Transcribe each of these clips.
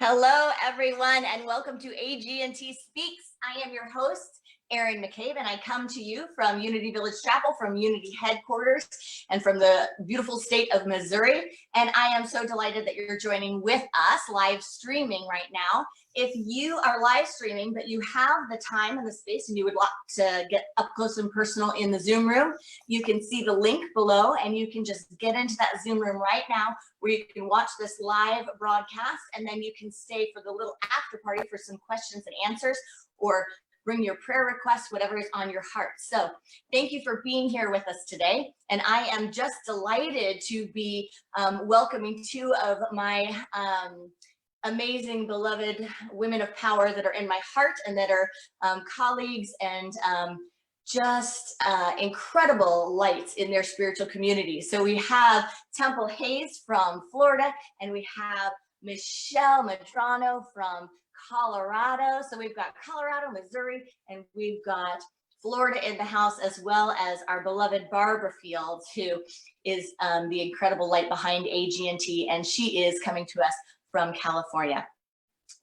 Hello, everyone, and welcome to AGNT Speaks. I am your host, Erin McCabe, and I come to you from Unity Village Chapel, from Unity headquarters, and from the beautiful state of Missouri. And I am so delighted that you're joining with us live streaming right now. If you are live streaming, but you have the time and the space and you would like to get up close and personal in the Zoom room, you can see the link below and you can just get into that Zoom room right now where you can watch this live broadcast, and then you can stay for the little after party for some questions and answers, or bring your prayer requests, whatever is on your heart. So thank you for being here with us today. And I am just delighted to be welcoming two of my amazing, beloved women of power that are in my heart and that are colleagues and just incredible lights in their spiritual community. So we have Temple Hayes from Florida, and we have Michelle Medrano from Colorado. So we've got Colorado, Missouri, and we've got Florida in the house, as well as our beloved Barbara Fields, who is the incredible light behind AGNT, and she is coming to us from California.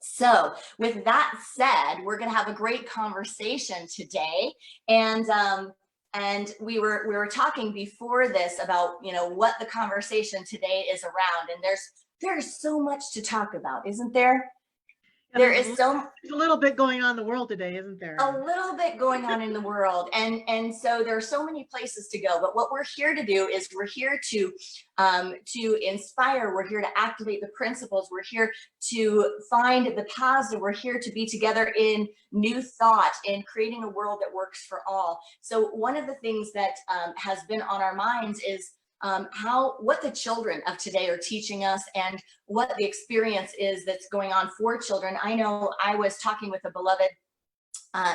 So with that said, we're going to have a great conversation today, and we were talking before this about what the conversation today is around, and there's so much to talk about, isn't there? There's a little bit going on in the world today, isn't there? A little bit going on in the world, and so there are so many places to go. But what we're here to do is we're here to inspire. We're here to activate the principles. We're here to find the positive. We're here to be together in new thought, in creating a world that works for all. So one of the things that has been on our minds is what the children of today are teaching us, and what the experience is that's going on for children. I know I was talking with a beloved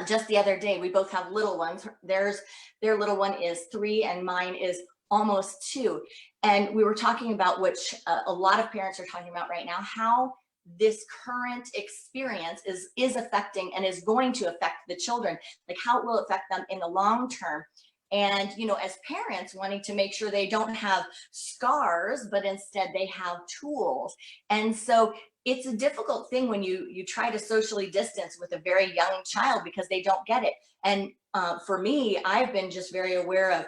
just the other day. We both have little ones. Their little one is 3 and mine is almost 2. And we were talking about, which a lot of parents are talking about right now, how this current experience is affecting and is going to affect the children, like how it will affect them in the long term. And, as parents, wanting to make sure they don't have scars, but instead they have tools. And so it's a difficult thing when you try to socially distance with a very young child because they don't get it. And for me, I've been just very aware of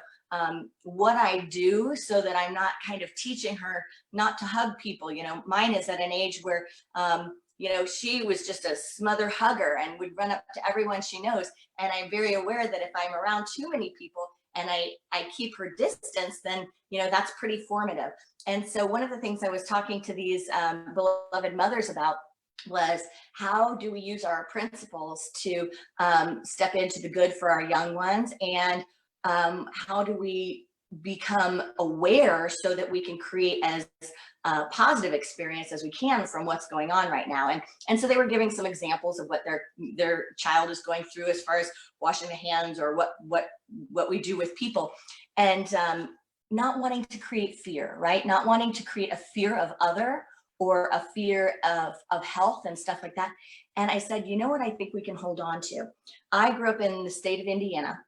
what I do so that I'm not kind of teaching her not to hug people. Mine is at an age where she was just a smother hugger and would run up to everyone she knows. And I'm very aware that if I'm around too many people and I keep her distance, then, that's pretty formative. And so one of the things I was talking to these beloved mothers about was, how do we use our principles to step into the good for our young ones? And how do we become aware so that we can create as positive experience as we can from what's going on right now? And so they were giving some examples of what their child is going through as far as washing the hands, or what we do with people, and not wanting to create fear, right? Not wanting to create a fear of other, or a fear of health and stuff like that. And I said, what I think we can hold on to? I grew up in the state of Indiana.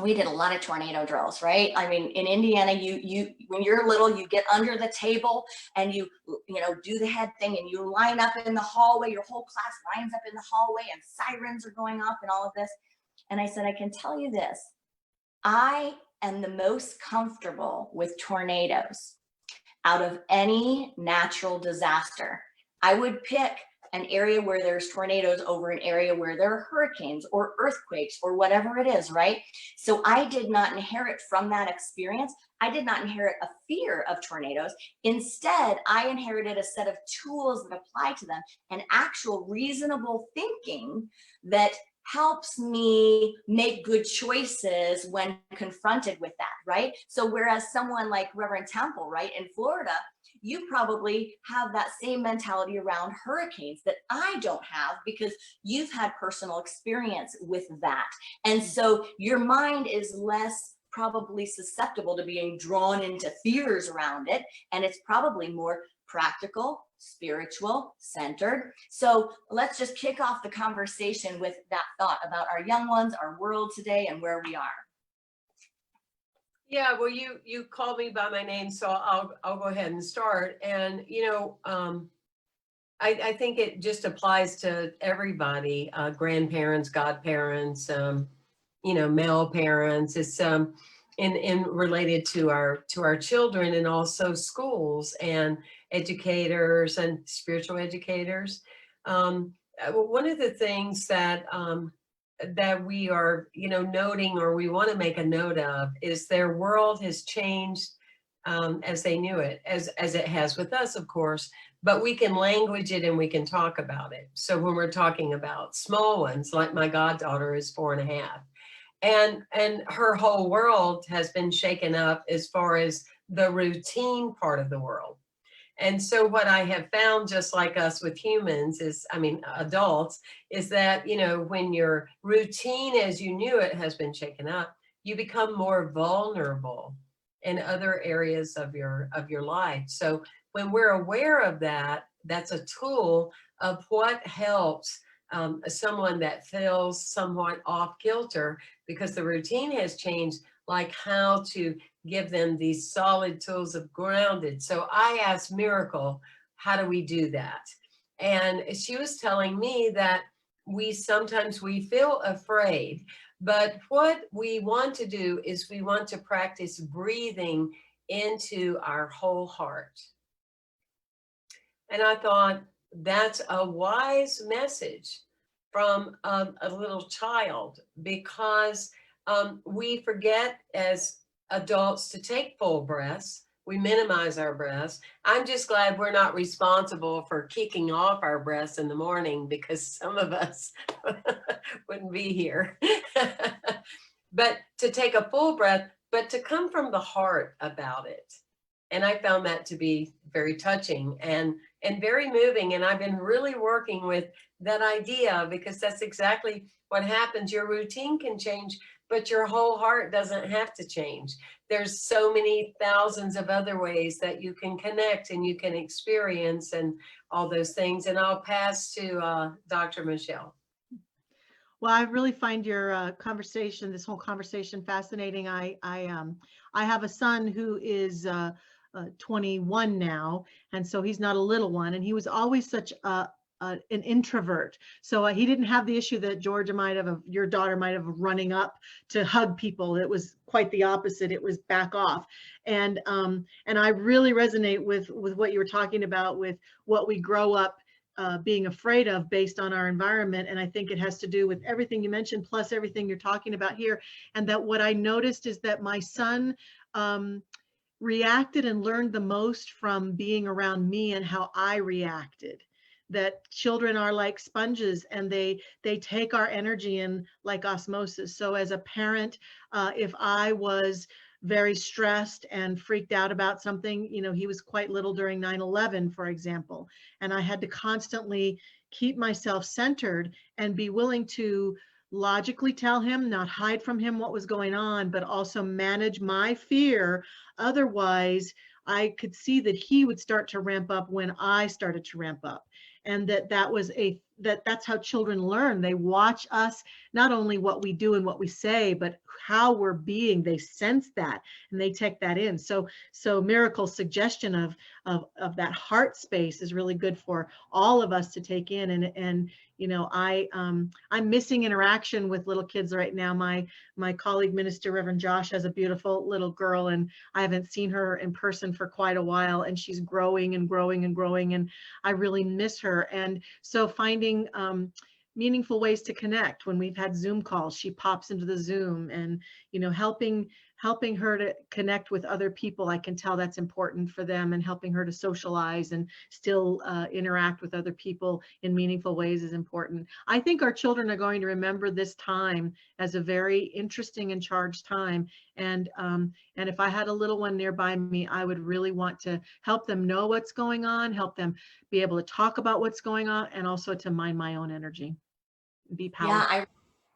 We did a lot of tornado drills, right? I mean, in Indiana, you when you're little, you get under the table and you do the head thing, and you line up in the hallway. Your whole class lines up in the hallway, and sirens are going off and all of this. And I said, I can tell you this: I am the most comfortable with tornadoes out of any natural disaster. I would pick an area where there's tornadoes over an area where there are hurricanes or earthquakes or whatever it is, right? So I did not inherit from that experience. I did not inherit a fear of tornadoes. Instead, I inherited a set of tools that apply to them, and actual reasonable thinking that helps me make good choices when confronted with that, right? So whereas someone like Reverend Temple, right, in Florida, you probably have that same mentality around hurricanes that I don't have, because you've had personal experience with that. And so your mind is less probably susceptible to being drawn into fears around it, and it's probably more practical, spiritual, centered. So let's just kick off the conversation with that thought about our young ones, our world today, and where we are. Yeah, well, you called me by my name, so I'll go ahead and start. And I think it just applies to everybody, grandparents, godparents, male parents. It's in related to our children, and also schools and educators and spiritual educators. One of the things that that we are, noting, or we want to make a note of, is their world has changed as they knew it, as it has with us, of course, but we can language it and we can talk about it. So when we're talking about small ones, like my goddaughter is 4.5, and her whole world has been shaken up as far as the routine part of the world. And so what I have found, just like us with humans, adults, is that, when your routine as you knew it has been shaken up, you become more vulnerable in other areas of your life. So when we're aware of that, that's a tool of what helps someone that feels somewhat off kilter because the routine has changed, like how to give them these solid tools of grounded. So I asked Miracle, how do we do that? And she was telling me that sometimes we feel afraid, but what we want to do is we want to practice breathing into our whole heart. And I thought, that's a wise message from a little child, because we forget as adults to take full breaths. We minimize our breaths. I'm just glad we're not responsible for kicking off our breaths in the morning, because some of us wouldn't be here. But to take a full breath, but to come from the heart about it. And I found that to be very touching and very moving. And I've been really working with that idea, because that's exactly what happens. Your routine can change, but your whole heart doesn't have to change. There's so many thousands of other ways that you can connect and you can experience and all those things. And I'll pass to Dr. Michelle. Well, I really find your this whole conversation fascinating. I have a son who is 21 now, and so he's not a little one, and he was always such an introvert. So he didn't have the issue that Georgia your daughter might have, running up to hug people. It was quite the opposite. It was back off. And I really resonate with what you were talking about, with what we grow up being afraid of based on our environment. And I think it has to do with everything you mentioned, plus everything you're talking about here. And that what I noticed is that my son reacted and learned the most from being around me and how I reacted. That children are like sponges, and they take our energy in like osmosis. So as a parent, if I was very stressed and freaked out about something, he was quite little during 9/11, for example, and I had to constantly keep myself centered and be willing to logically tell him, not hide from him what was going on, but also manage my fear. Otherwise, I could see that he would start to ramp up when I started to ramp up. And that's how children learn. They watch us, not only what we do and what we say, but how we're being. They sense that and they take that in. So Miracle's suggestion of that heart space is really good for all of us to take in. And I'm missing interaction with little kids right now. My colleague minister, Reverend Josh, has a beautiful little girl, and I haven't seen her in person for quite a while, and she's growing and growing and growing, and I really miss her. And so finding meaningful ways to connect. When we've had Zoom calls, she pops into the Zoom, and helping her to connect with other people. I can tell that's important for them, and helping her to socialize and still interact with other people in meaningful ways is important. I think our children are going to remember this time as a very interesting and charged time. And if I had a little one nearby me, I would really want to help them know what's going on, help them be able to talk about what's going on, and also to mind my own energy, be powerful. Yeah,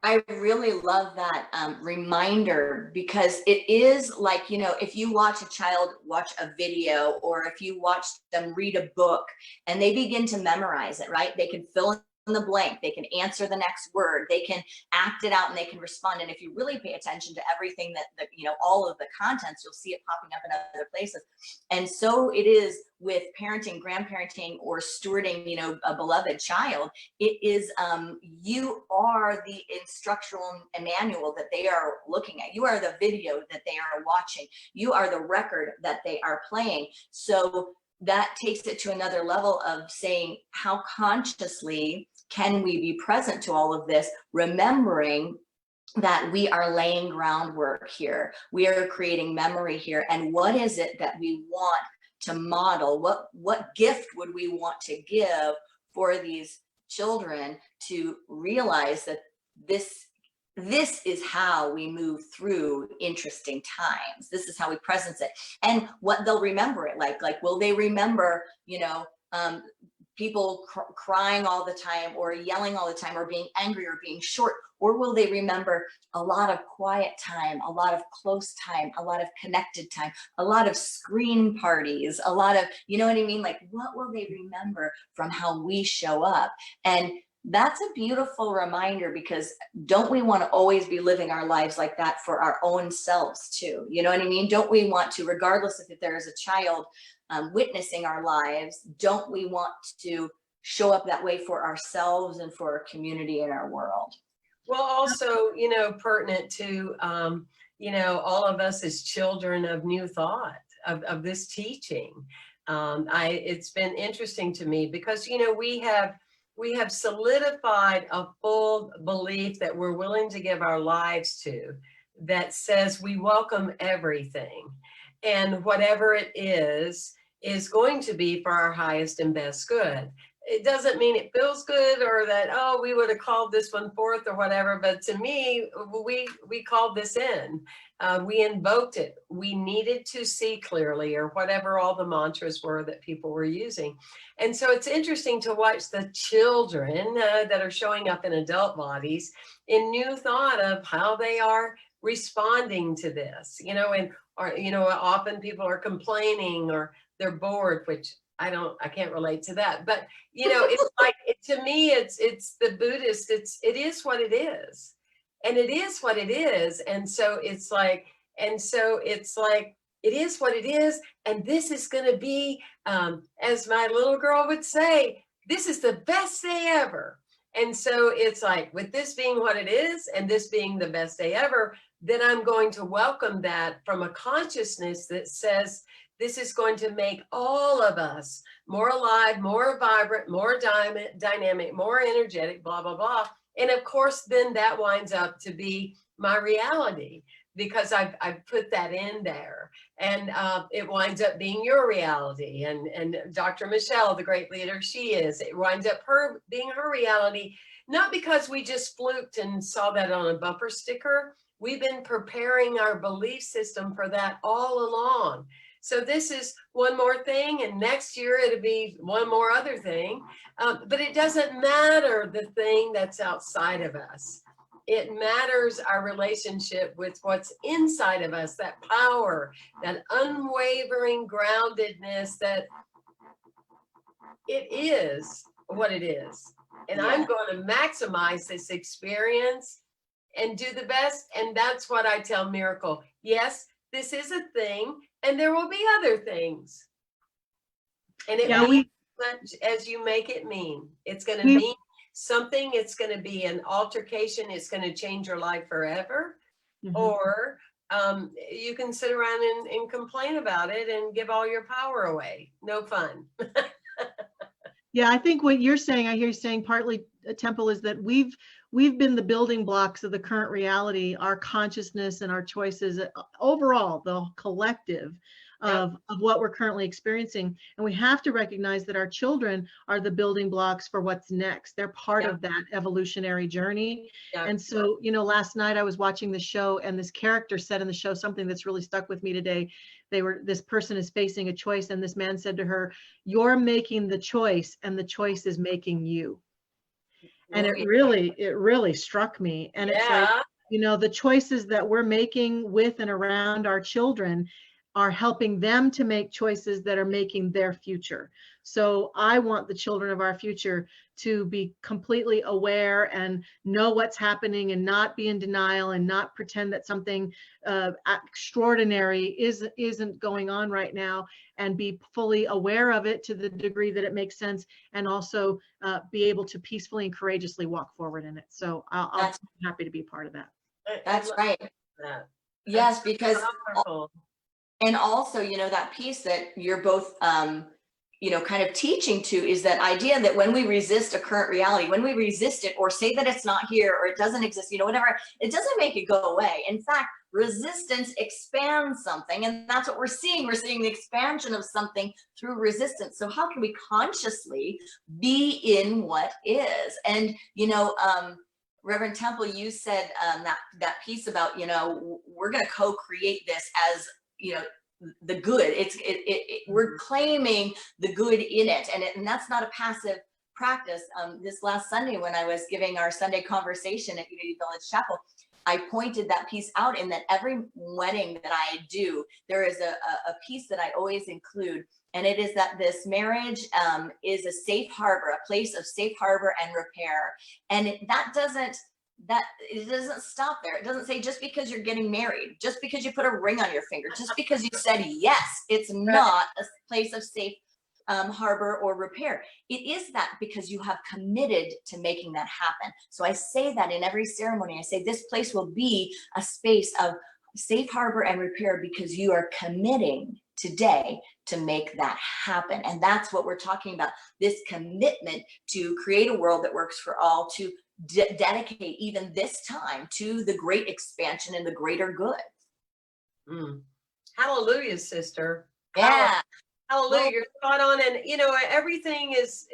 I really love that reminder, because it is like, if you watch a child watch a video, or if you watch them read a book and they begin to memorize it, right? They can fill the blank, they can answer the next word, they can act it out, and they can respond. And if you really pay attention to everything that you know, all of the contents, you'll see it popping up in other places. And so it is with parenting, grandparenting, or stewarding, you know, a beloved child. It is you are the instructional manual that they are looking at. You are the video that they are watching. You are the record that they are playing. So that takes it to another level of saying, how consciously can we be present to all of this, remembering that we are laying groundwork here, we are creating memory here, and what is it that we want to model? What gift would we want to give for these children to realize that this is how we move through interesting times. This is how we presence it, and what they'll remember it like will they remember, you know, people crying all the time, or yelling all the time, or being angry, or being short? Or will they remember a lot of quiet time, a lot of close time, a lot of connected time, a lot of screen parties, a lot of, you know what I mean? Like, what will they remember from how we show up? And that's a beautiful reminder, because don't we want to always be living our lives like that for our own selves too? You know what I mean? Don't we want to, regardless if there is a child witnessing our lives, don't we want to show up that way for ourselves and for our community and our world? Well, also, you know, pertinent to, you know, all of us as children of new thought, of this teaching. It's been interesting to me because, you know, we have solidified a full belief that we're willing to give our lives to, that says we welcome everything, and whatever it is going to be for our highest and best good. It doesn't mean it feels good, or that, oh, we would have called this one forth or whatever. But to me, we called this in. We invoked it. We needed to see clearly, or whatever all the mantras were that people were using. And so it's interesting to watch the children that are showing up in adult bodies in new thought of how they are responding to this, you know, and, or, you know, often people are complaining, or they're bored, which I can't relate to that. But, you know, it's like, to me, it's the Buddhist, it is what it is. And it is what it is. And so it's like, it is what it is. And this is going to be, as my little girl would say, this is the best day ever. And so it's like, with this being what it is, and this being the best day ever, then I'm going to welcome that from a consciousness that says, this is going to make all of us more alive, more vibrant, more dynamic, more energetic, blah, blah, blah. And of course, then that winds up to be my reality, because I've put that in there, and it winds up being your reality. And Dr. Michelle, the great leader she is, it winds up being her reality, not because we just fluked and saw that on a bumper sticker. We've been preparing our belief system for that all along. So this is one more thing, and next year it'll be one more other thing. But it doesn't matter the thing that's outside of us. It matters our relationship with what's inside of us, that power, that unwavering groundedness, that it is what it is. And yeah. I'm going to maximize this experience and do the best. And that's what I tell Miracle. Yes, this is a thing, and there will be other things. And it means much as you make it mean. It's going to mean something. It's going to be an altercation. It's going to change your life forever. Mm-hmm. Or you can sit around and complain about it and give all your power away. No fun. Yeah, I think what you're saying, I hear you saying partly, Temple, is that we've been the building blocks of the current reality, our consciousness and our choices, overall, the collective of what we're currently experiencing. And we have to recognize that our children are the building blocks for what's next. They're part of that evolutionary journey. And so, you know, last night I was watching the show, and this character said in the show something that's really stuck with me today. This person is facing a choice, and this man said to her, "You're making the choice, and the choice is making you." And it really struck me. And it's like, you know, the choices that we're making with and around our children, are helping them to make choices that are making their future. So I want the children of our future to be completely aware and know what's happening and not be in denial and not pretend that something extraordinary isn't going on right now, and be fully aware of it to the degree that it makes sense, and also be able to peacefully and courageously walk forward in it. So I'll be happy to be part of that. That's right. That. Yes, because, Powerful. and also, you know, that piece that you're both, you know, kind of teaching to is that idea that when we resist a current reality, when we resist it or say that it's not here or it doesn't exist, you know, whatever, it doesn't make it go away. In fact, resistance expands something, and that's what we're seeing. We're seeing the expansion of something through resistance. So how can we consciously be in what is? And, you know, Reverend Temple, you said that piece about, you know, we're going to co-create this as, you know, the good. We're claiming the good in it, and that's not a passive practice. This last Sunday, when I was giving our Sunday conversation at Unity Village Chapel, I pointed that piece out, in that every wedding that I do, there is a piece that I always include, and it is that this marriage is a safe harbor, a place of safe harbor and repair. And it doesn't stop there. It doesn't say just because you're getting married, just because you put a ring on your finger, just because you said yes, it's not a place of safe harbor or repair. It is that because you have committed to making that happen. So I say that in every ceremony. I say this place will be a space of safe harbor and repair because you are committing today to make that happen. And that's what we're talking about, this commitment to create a world that works for all, to dedicate even this time to the great expansion and the greater good. Hallelujah, sister. Yeah. Hallelujah. You're spot on. And you know, everything is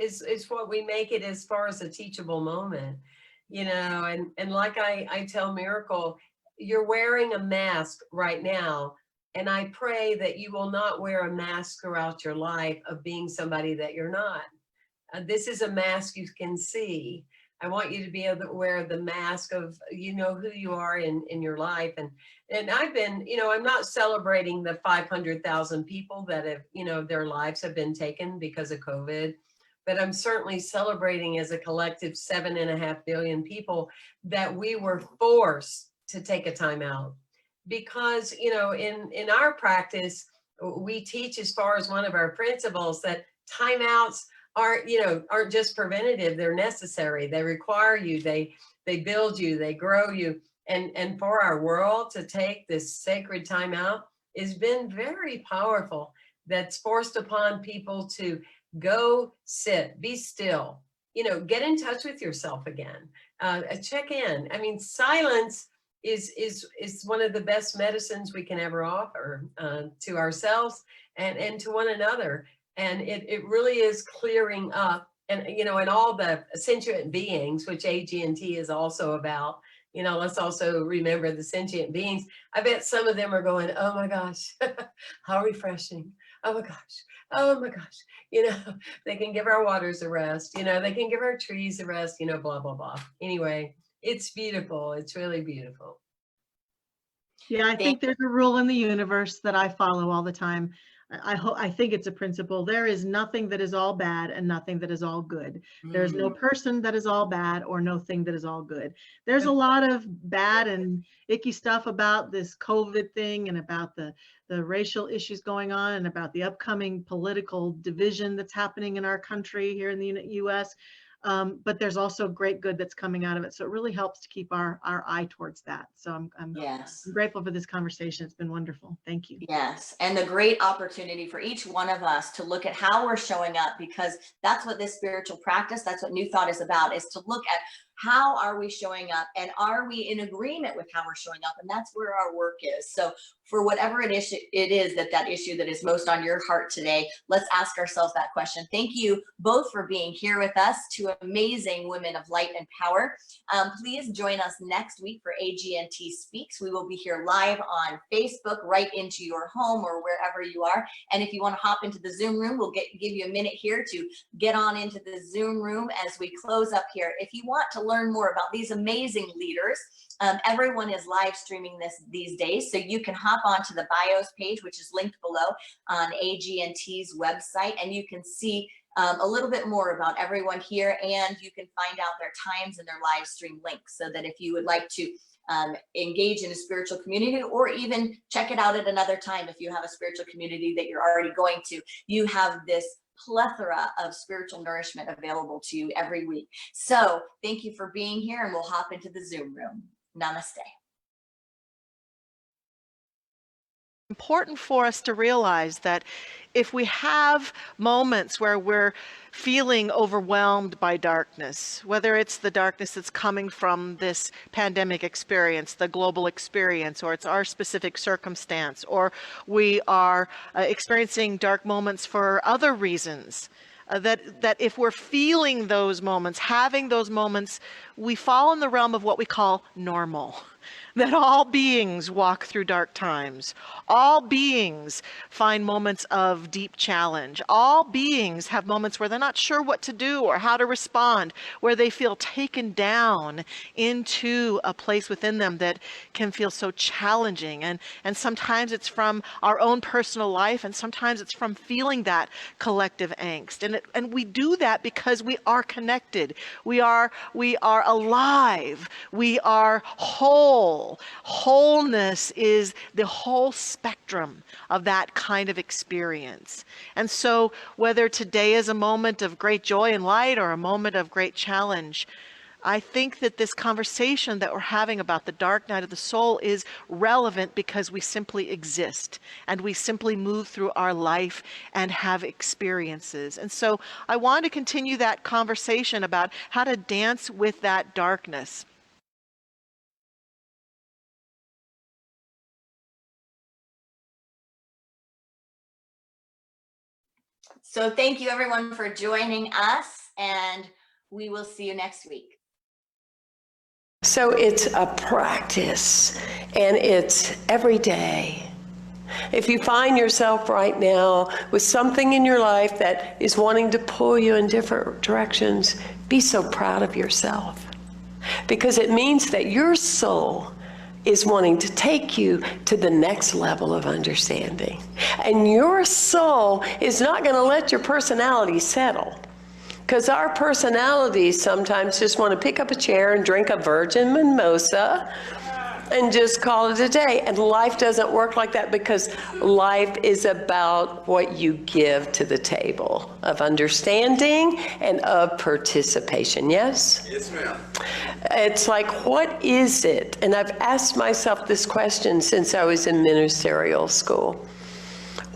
what we make it, as far as a teachable moment, you know, and like I tell Miracle, you're wearing a mask right now. And I pray that you will not wear a mask throughout your life of being somebody that you're not. This is a mask you can see. I want you to be able to wear the mask of, you know, who you are in your life. And I've been, you know, I'm not celebrating the 500,000 people that have, you know, their lives have been taken because of COVID, but I'm certainly celebrating as a collective 7.5 billion people that we were forced to take a time out. Because, you know, in our practice, we teach, as far as one of our principles, that timeouts aren't just preventative, they're necessary. They require you, they build you, they grow you. And for our world to take this sacred time out has been very powerful. That's forced upon people to go sit, be still, you know, get in touch with yourself again, check in. I mean, silence is one of the best medicines we can ever offer to ourselves and to one another. And it really is clearing up, and, you know, and all the sentient beings, which AGNT is also about, you know, let's also remember the sentient beings. I bet some of them are going, oh my gosh, how refreshing. Oh my gosh. Oh my gosh. You know, they can give our waters a rest, you know, they can give our trees a rest, you know, blah, blah, blah. Anyway, it's beautiful. It's really beautiful. Yeah, I think there's a rule in the universe that I follow all the time. I think it's a principle. There is nothing that is all bad and nothing that is all good. There's no person that is all bad or no thing that is all good. There's a lot of bad and icky stuff about this COVID thing and about the racial issues going on and about the upcoming political division that's happening in our country here in the US. But there's also great good that's coming out of it. So it really helps to keep our eye towards that. So I'm grateful for this conversation. It's been wonderful. Thank you. Yes. And the great opportunity for each one of us to look at how we're showing up, because that's what this spiritual practice, that's what New Thought is about, is to look at how are we showing up and are we in agreement with how we're showing up? And that's where our work is. So for whatever it is that issue that is most on your heart today, let's ask ourselves that question. Thank you both for being here with us, two amazing women of light and power. Please join us next week for AGNT Speaks. We will be here live on Facebook, right into your home or wherever you are. And if you want to hop into the Zoom room, we'll give you a minute here to get on into the Zoom room as we close up here. If you want to learn more about these amazing leaders, everyone is live streaming this these days, so you can hop onto the bios page, which is linked below on AGNT's website, and you can see a little bit more about everyone here, and you can find out their times and their live stream links, so that if you would like to engage in a spiritual community, or even check it out at another time, if you have a spiritual community that you're already going to, you have this plethora of spiritual nourishment available to you every week. So thank you for being here, and we'll hop into the Zoom room. Namaste. Important for us to realize that if we have moments where we're feeling overwhelmed by darkness, whether it's the darkness that's coming from this pandemic experience, the global experience, or it's our specific circumstance, or we are experiencing dark moments for other reasons, that if we're feeling those moments, having those moments, we fall in the realm of what we call normal. That all beings walk through dark times. All beings find moments of deep challenge. All beings have moments where they're not sure what to do or how to respond, where they feel taken down into a place within them that can feel so challenging. And sometimes it's from our own personal life, and sometimes it's from feeling that collective angst. And we do that because we are connected. We are alive. We are whole. Wholeness is the whole spectrum of that kind of experience. And so whether today is a moment of great joy and light or a moment of great challenge, I think that this conversation that we're having about the dark night of the soul is relevant because we simply exist and we simply move through our life and have experiences. And so I want to continue that conversation about how to dance with that darkness. So thank you everyone for joining us, and we will see you next week. So it's a practice, and it's every day. If you find yourself right now with something in your life that is wanting to pull you in different directions, be so proud of yourself, because it means that your soul is wanting to take you to the next level of understanding. And your soul is not going to let your personality settle. Because our personalities sometimes just want to pick up a chair and drink a virgin mimosa and just call it a day. And life doesn't work like that, because life is about what you give to the table of understanding and of participation. Yes? Yes, ma'am. It's like, what is it? And I've asked myself this question since I was in ministerial school.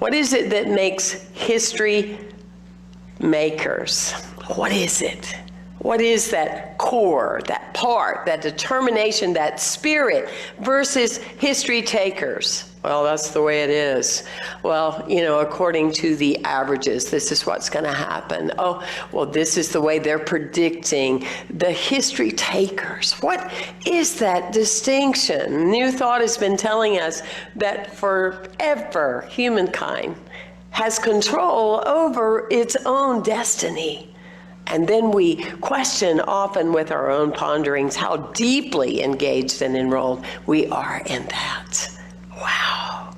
What is it that makes history makers? What is it? What is that core, that part, that determination, that spirit versus history takers? Well, that's the way it is. Well, according to the averages, this is what's going to happen. Oh, well, this is the way they're predicting. The history takers. What is that distinction? New Thought has been telling us that forever humankind has control over its own destiny. And then we question often with our own ponderings how deeply engaged and enrolled we are in that. Wow.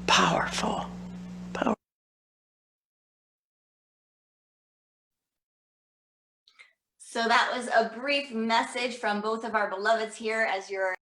Powerful. So that was a brief message from both of our beloveds here as you're